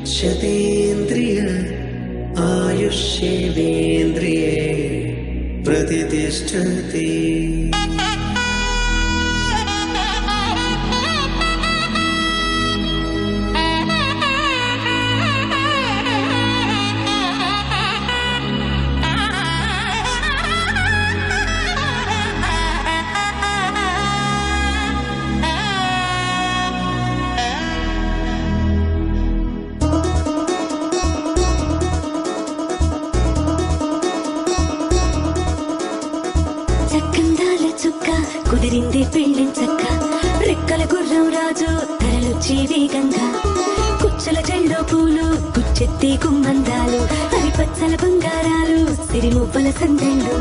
शतेन्द्रिय आयुष्येवेन्द्रिये प्रतिष्ठति। చక్కందాల చుక్క కుదిరింది పెళ్ళించక్క రెక్కల గుర్రం రాజు తరలొచ్చి వేగంగా కుచ్చల జెండో పూలు గుచ్చెత్తి గుమ్మందాలు అరి పచ్చల బంగారాలు సిరిమువ్వల సందెళ్ళు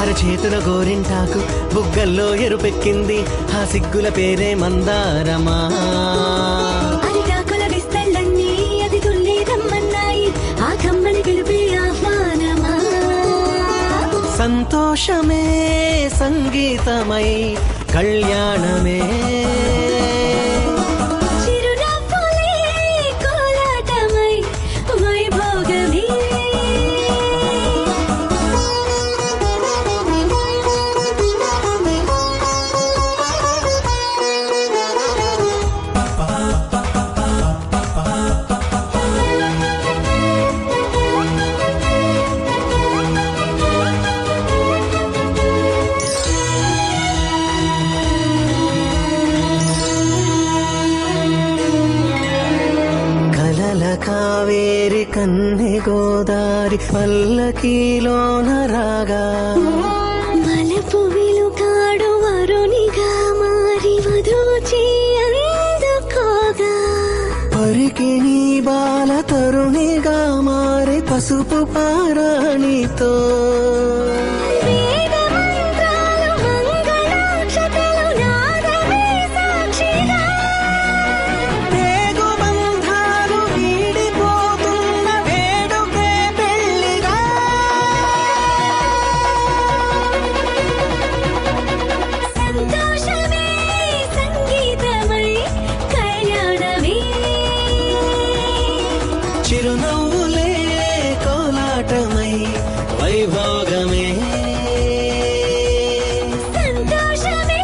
అరచేతుల గోరింటాకు బుగ్గల్లో ఎరుపెక్కింది ఆ సిగ్గుల పేరే మందారమా అరిటాకుల విస్తళ్ళన్నీ అది తుల్లి రమ్మన్నాయి ఆ కమ్మని పిలిపి ఆహ్వానమా సంతోషమే సంగీతమై కళ్యాణమే చిరునవ్వులే కోలాటమై వైభోగమే కావేరి కన్నె గోదారి పల్లకీలోన రాగా మలపు విలుకాడు వరునిగా మారి వధూచి అందుకోగా పరికిణి బాల తరుణిగా మారి పసుపు పారాణితో వేద మంత్రాలు మంగళాక్షతలు నాదమే సాక్షిగా పేగు బంధాలు వీడిపోతున్న వేడుకే పెళ్లిగా సంతోషమే సంగీతమై కళ్యాణమే చిరునవ్వులే కోలాటమై వైభోగమే సంతోషమే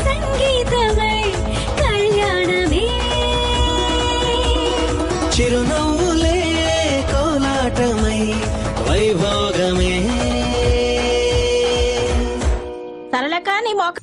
సంగీతమై కళ్యాణమే చిరునవ్వులే కోలాటమై వైభోగమే సరళక నీ మొక్క